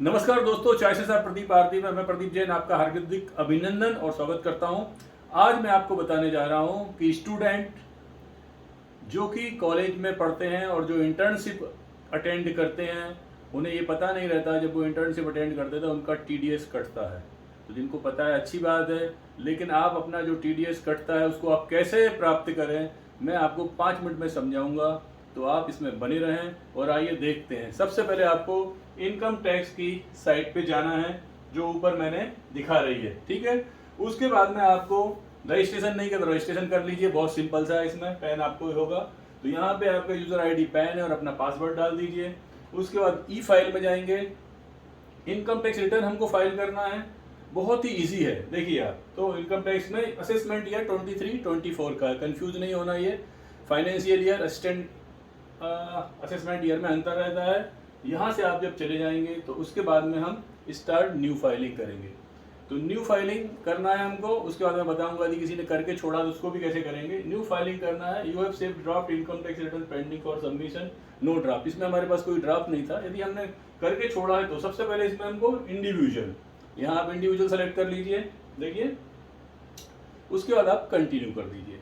नमस्कार दोस्तों, चाय से साथ प्रदीप आरती में मैं प्रदीप जैन आपका हार्दिक अभिनंदन और स्वागत करता हूं। आज मैं आपको बताने जा रहा हूं कि स्टूडेंट जो कि कॉलेज में पढ़ते हैं और जो इंटर्नशिप अटेंड करते हैं, उन्हें ये पता नहीं रहता जब वो इंटर्नशिप अटेंड करते थे उनका टीडीएस कटता है। तो जिनको पता है अच्छी बात है, लेकिन आप अपना जो टीडीएस कटता है उसको आप कैसे प्राप्त करें, मैं आपको 5 मिनट में समझाऊंगा। तो आप इसमें बने रहें और आइए देखते हैं। सबसे पहले आपको इनकम टैक्स की साइट पे जाना है जो ऊपर मैंने दिखा रही है, ठीक है। उसके बाद में आपको रजिस्ट्रेशन नहीं कर, रजिस्ट्रेशन कर लीजिए, बहुत सिंपल सा है। इसमें पैन आपको होगा, तो यहाँ पे आपका यूजर आईडी पैन है और अपना पासवर्ड डाल दीजिए। उसके बाद ई फाइल में जाएंगे, इनकम टैक्स रिटर्न हमको फाइल करना है। बहुत ही इजी है, देखिए आप। तो इनकम टैक्स में असेसमेंट ईयर 23-24 का है, कंफ्यूज नहीं होना। ये financial year assistant assessment year में अंतर रहता है। यहाँ से आप जब चले जाएंगे तो उसके बाद में हम स्टार्ट न्यू फाइलिंग करेंगे। तो न्यू फाइलिंग करना है हमको। उसके बाद मैं बताऊंगा यदि किसी ने करके छोड़ा तो उसको भी कैसे करेंगे। न्यू फाइलिंग करना है। You have saved draft income tax return pending for submission, no draft. इसमें हमारे पास कोई ड्राफ्ट नहीं था। यदि हमने करके छोड़ा है तो सबसे पहले इसमें हमको इंडिविजुअल, यहाँ आप इंडिविजुअल सेलेक्ट कर लीजिए, देखिए। उसके बाद आप कंटिन्यू कर दीजिए।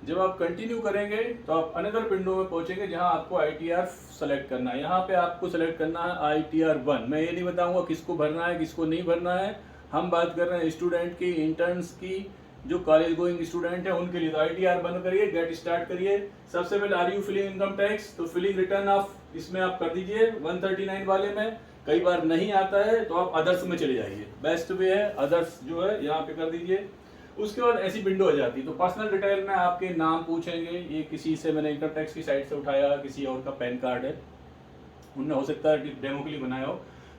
जब आप कंटिन्यू करेंगे तो आप अनदर विंडो में पहुंचेंगे जहां आपको आईटीआर सेलेक्ट करना है। यहाँ पे आपको सेलेक्ट करना है आईटीआर 1। मैं ये नहीं बताऊंगा किसको भरना है किसको नहीं भरना है। हम बात कर रहे हैं स्टूडेंट की, इंटर्न्स की, जो कॉलेज गोइंग स्टूडेंट है उनके लिए। तो आईटीआर 1 करिए, गेट स्टार्ट करिए। सबसे पहले are you filing income tax, तो फिलिंग रिटर्न ऑफ इसमें आप कर दीजिए 139 वाले में। कई बार नहीं आता है तो आप अदर्स में चले जाइए, बेस्ट वे है अदर्स जो है, यहाँ पे कर दीजिए। उसके बाद ऐसी विंडो आ जाती है। तो पर्सनल डिटेल में आपके नाम पूछेंगे, ये किसी से मैंने इनकम टैक्स की साइट से उठाया, किसी और का पैन कार्ड है, उनने हो सकता है डेमो के लिए बनाया हो,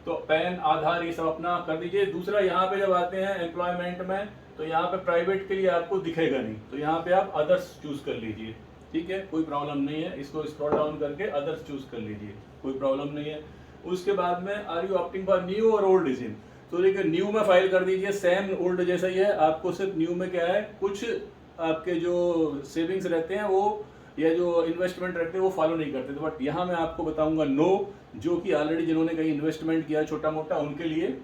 तो पैन आधार ये सब अपना कर दीजिए। दूसरा, यहाँ पे जब आते हैं एम्प्लॉयमेंट में तो यहाँ पे प्राइवेट के लिए आपको दिखेगा नहीं, तो यहाँ पे आप अदर्स चूज कर लीजिए, ठीक है, कोई प्रॉब्लम नहीं है। इसको स्क्रॉल डाउन करके अदर्स चूज कर लीजिए, कोई प्रॉब्लम नहीं है। उसके बाद में are you opting for new और ओल्ड रिजिम, तो देखिए न्यू में फाइल कर दीजिए, सेम ओल्ड जैसा ही है। आपको सिर्फ न्यू में क्या है, कुछ आपके जो सेविंग्स रहते हैं वो या जो इन्वेस्टमेंट रहते हैं वो फॉलो नहीं करते। तो बट यहाँ मैं आपको बताऊंगा नो, जो कि ऑलरेडी जिन्होंने कहीं इन्वेस्टमेंट किया छोटा मोटा उनके लिए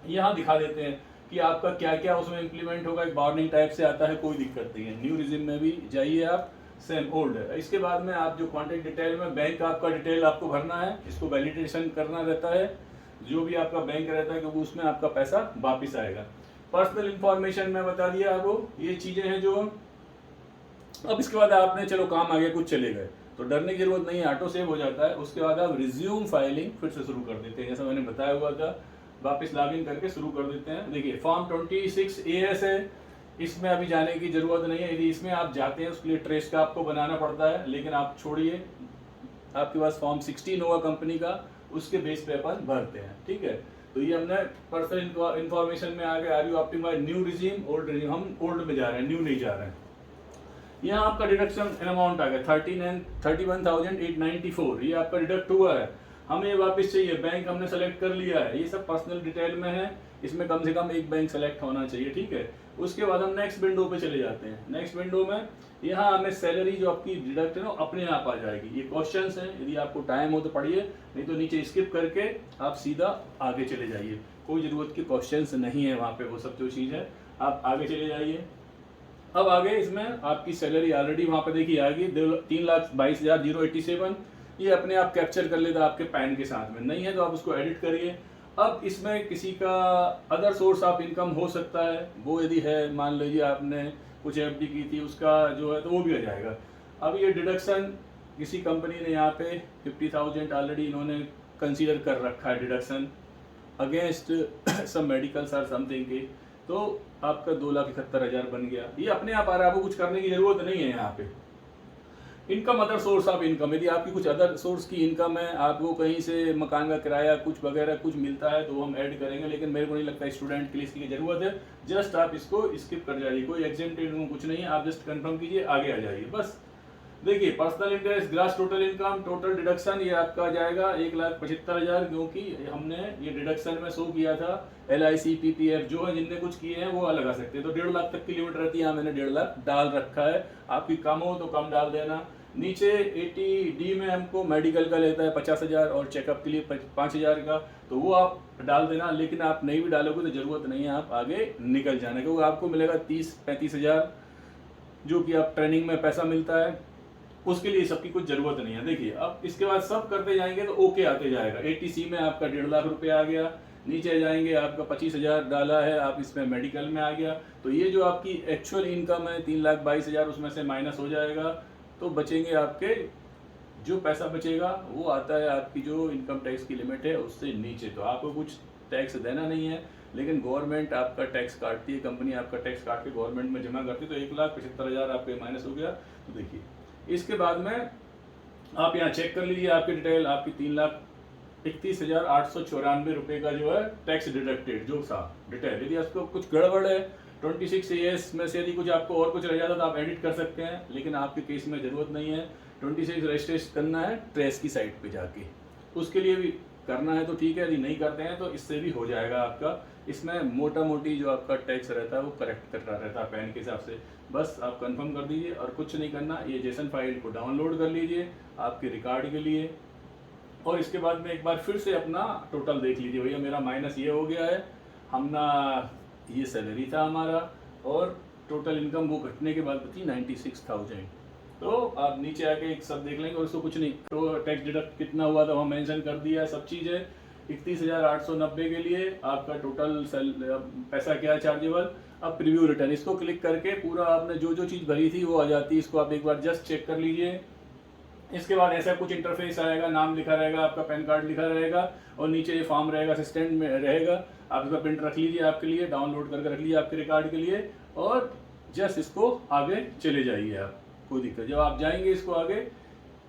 यहाँ दिखा देते हैं कि आपका क्या क्या उसमें इंप्लीमेंट होगा। एक वार्निंग टाइप से आता है, कोई दिक्कत नहीं है। न्यू रिजिम में भी जाइए आप, सेम ओल्ड है। इसके बाद में आप जो कॉन्टेक्ट डिटेल में बैंक आपका डिटेल आपको भरना है, इसको वैलिडेशन करना रहता है। जो भी आपका बैंक रहता है क्योंकि उसमें आपका पैसा वापिस आएगा। पर्सनल इंफॉर्मेशन में बता दिया आपको, ये चीजें हैं जो। अब इसके बाद आपने चलो काम आ गया, कुछ चले गए, तो डरने की जरूरत नहीं है, ऑटो सेव हो जाता है। उसके बाद आप रिज्यूम फाइलिंग फिर से शुरू कर देते हैं, जैसा मैंने बताया हुआ था। वापस लॉगिन करके शुरू कर देते हैं। देखिए फॉर्म 26AS है, इसमें अभी जाने की जरूरत नहीं है। यदि इसमें आप जाते हैं उसके लिए ट्रेस का आपको बनाना पड़ता है, लेकिन आप छोड़िए, आपके पास फॉर्म 16 होगा कंपनी का, उसके बेस पे अपन भरते हैं, ठीक है। तो ये हमने पर्सनल इंफॉर्मेशन में आ गए। Are you opting by new regime, old regime, हम ओल्ड में जा रहे हैं, न्यू नहीं जा रहे हैं। यहाँ आपका डिडक्शन अमाउंट आ गया 31,894, ये आपका डिडक्ट हुआ है। हमें वापस चाहिए, बैंक हमने सेलेक्ट कर लिया है, ये सब पर्सनल डिटेल में है। इसमें कम से कम एक बैंक सेलेक्ट होना चाहिए, ठीक है। उसके बाद हम नेक्स्ट विंडो पे चले जाते हैं। नेक्स्ट विंडो में यहाँ हमें सैलरी जो आपकी डिडक्ट है ना अपने आप आ जाएगी। ये क्वेश्चंस हैं, यदि आपको टाइम हो तो पढ़िए, नहीं तो नीचे स्किप करके आप सीधा आगे चले जाइए। कोई जरूरत के क्वेश्चंस नहीं है वहाँ पे, वो सब जो चीज़ है आप आगे चले जाइए। अब आगे इसमें आपकी सैलरी ऑलरेडी वहाँ पे देखिए आ गई 3,22,087। ये अपने आप कैप्चर कर लेता आपके पैन के साथ में, नहीं है तो आप उसको एडिट करिए। अब इसमें किसी का अदर सोर्स ऑफ इनकम हो सकता है, वो यदि है, मान लीजिए आपने कुछ एफडी की थी, उसका जो है तो वो भी आ जाएगा। अब ये डिडक्शन किसी कंपनी ने यहाँ पे 50,000 ऑलरेडी इन्होंने कंसीडर कर रखा है डिडक्शन अगेंस्ट सब मेडिकल्स और समथिंग के, तो आपका 2,71,000 बन गया। ये अपने आप आ रहा है, आपको कुछ करने की जरूरत नहीं है। यहाँ पे income, other source of income, यदि आपकी कुछ अदर सोर्स की इनकम है, आपको कहीं से मकान का किराया कुछ वगैरह कुछ मिलता है तो हम ऐड करेंगे, लेकिन मेरे को नहीं लगता स्टूडेंट के लिए इसकी जरूरत है। जस्ट आप इसको स्किप कर जाइए, कोई एग्जेम्प्टेड कुछ नहीं है, आप जस्ट कंफर्म कीजिए, आगे आ जाइए बस। देखिए personal interest, grass total income, total deduction, ये आपका आ जाएगा 1,75,000, क्योंकि हमने ये डिडक्शन में शो किया था LIC PPF जो है, जिनने कुछ किए हैं वो अलग आ सकते हैं। तो 1.5 लाख तक की लिमिट रहती है, मैंने 1.5 लाख डाल रखा है। आपकी कम हो तो कम डाल देना, नीचे 80D में हमको मेडिकल का लेता है 50,000 और चेकअप के लिए 5,000 का, तो वो आप डाल देना। लेकिन आप नहीं भी डालोगे तो ज़रूरत नहीं है, आप आगे निकल जाना, क्योंकि आपको मिलेगा 30-35,000 जो कि आप ट्रेनिंग में पैसा मिलता है, उसके लिए सबकी कुछ ज़रूरत नहीं है। देखिए अब इसके बाद सब करते जाएंगे तो ओके आते जाएगा। 80C में आपका 1.5 लाख रुपये आ गया, नीचे जाएंगे आपका 25,000 डाला है, आप इसमें मेडिकल में आ गया, तो ये जो आपकी एक्चुअल इनकम है 3,22,000 उसमें से माइनस हो जाएगा, तो बचेंगे आपके जो पैसा बचेगा वो आता है आपकी जो इनकम टैक्स की लिमिट है उससे नीचे। तो आपको कुछ टैक्स देना नहीं है, लेकिन गवर्नमेंट आपका टैक्स काटती है, कंपनी आपका टैक्स काट के गवर्नमेंट में जमा करती है, तो 1,75,000 आपके माइनस हो गया। तो देखिए इसके बाद में आप यहाँ चेक कर लीजिए आपकी डिटेल, आपकी 3,31,894 रुपये का जो है टैक्स डिडक्टेड जो था डिटेल। यदि आपको कुछ गड़बड़ है 26 ईयर्स में से यदि कुछ आपको और कुछ रह जाता तो आप एडिट कर सकते हैं, लेकिन आपके केस में ज़रूरत नहीं है। 26 रजिस्ट्रेशन करना है ट्रेस की साइट पे जाके, उसके लिए भी करना है तो ठीक है, यदि नहीं करते हैं तो इससे भी हो जाएगा आपका। इसमें मोटा मोटी जो आपका टैक्स रहता है वो करेक्ट करता रहता है पैन के हिसाब से। बस आप कंफर्म कर दीजिए और कुछ नहीं करना, ये जेसन फाइल को डाउनलोड कर लीजिए आपके रिकॉर्ड के लिए, और इसके बाद में एक बार फिर से अपना टोटल देख लीजिए। भैया मेरा माइनस ये हो गया है, हमना ये सैलरी था हमारा और टोटल इनकम वो घटने के बाद बची 96,000। तो आप नीचे आके एक सब देख लेंगे और उसको कुछ नहीं, तो टैक्स डिडक्ट कितना हुआ था वहाँ मेंशन कर दिया है, सब चीज़ है। 31,890 के लिए आपका टोटल पैसा क्या है चार्जेबल। अब प्रीव्यू रिटर्न इसको क्लिक करके पूरा आपने जो जो चीज़ भरी थी वो आ जाती है, इसको आप एक बार जस्ट चेक कर लीजिए। इसके बाद ऐसा कुछ इंटरफेस आएगा, नाम लिखा रहेगा, आपका पैन कार्ड लिखा रहेगा और नीचे ये फॉर्म रहेगा, असिस्टेंट में रहेगा, आप इसका प्रिंट रख लीजिए आपके लिए, डाउनलोड करके रख लीजिए आपके रिकॉर्ड के लिए, और जस्ट इसको आगे चले जाइए आप, कोई दिक्कत। जब आप जाएंगे इसको आगे,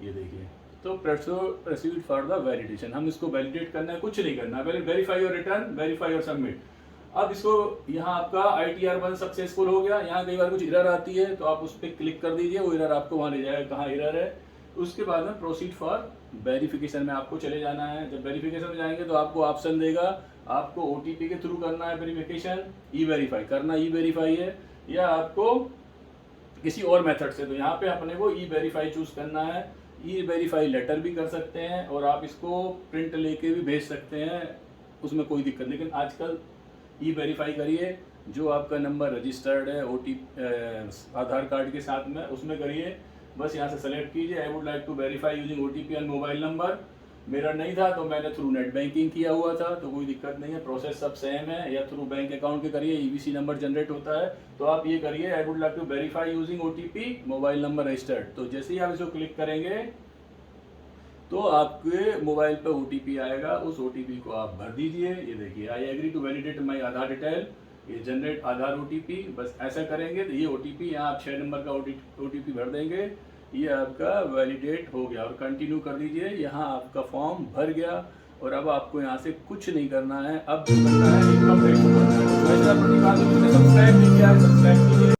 ये देखिए तो प्रोसीड फॉर द वैलिडेशन, हम इसको वैलिडेट करना है, कुछ नहीं करना है, पहले verify your return, verify your submit. अब इसको यहाँ आपका ITR 1 सक्सेसफुल हो गया। यहाँ कई बार कुछ एरर आती है तो आप उस पर क्लिक कर दीजिए, वो एरर आपको वहाँ ले जाएगा कहाँ एरर है। उसके बाद में प्रोसीड फॉर वेरिफिकेशन में आपको चले जाना है। जब वेरिफिकेशन में जाएंगे तो आपको ऑप्शन देगा, आपको OTP के थ्रू करना है वेरिफिकेशन, ई-वेरीफाई करना, ई-वेरीफाई है, या आपको किसी और मेथड से। तो यहाँ पे अपने को ई-वेरीफाई चूज करना है। ई-वेरीफाई लेटर भी कर सकते हैं और आप इसको प्रिंट लेके भी भेज सकते हैं, उसमें कोई दिक्कत। लेकिन आजकल ई-वेरीफाई करिए, जो आपका नंबर रजिस्टर्ड है आधार कार्ड के साथ में उसमें करिए। बस यहाँ से सेलेक्ट कीजिए, I would like to verify using OTP and mobile number. मेरा नहीं था तो मैंने थ्रू नेट बैंकिंग किया हुआ था, तो कोई दिक्कत नहीं है, प्रोसेस सब सेम है। या थ्रू बैंक अकाउंट के करिए, EBC नंबर जनरेट होता है, तो आप ये करिए, I would like to verify using OTP mobile number registered. तो जैसे ही आप इसको क्लिक करेंगे तो आपके मोबाइल पर OTP आएगा, उस OTP को आप भर दीजिए। ये देखिए, I agree to validate my Aadhaar detail, ये जनरेट आधार OTP। बस ऐसा करेंगे तो ये OTP यहाँ आप 6 नंबर का OTP भर देंगे, ये आपका वैलिडेट हो गया, और कंटिन्यू कर दीजिए। यहाँ आपका फॉर्म भर गया और अब आपको यहाँ से कुछ नहीं करना है, अब जो करना है इनकम टैक्स भरना है। तो ऐसा सब्सक्राइब नहीं किया है, सब्सक्राइब कीजिए।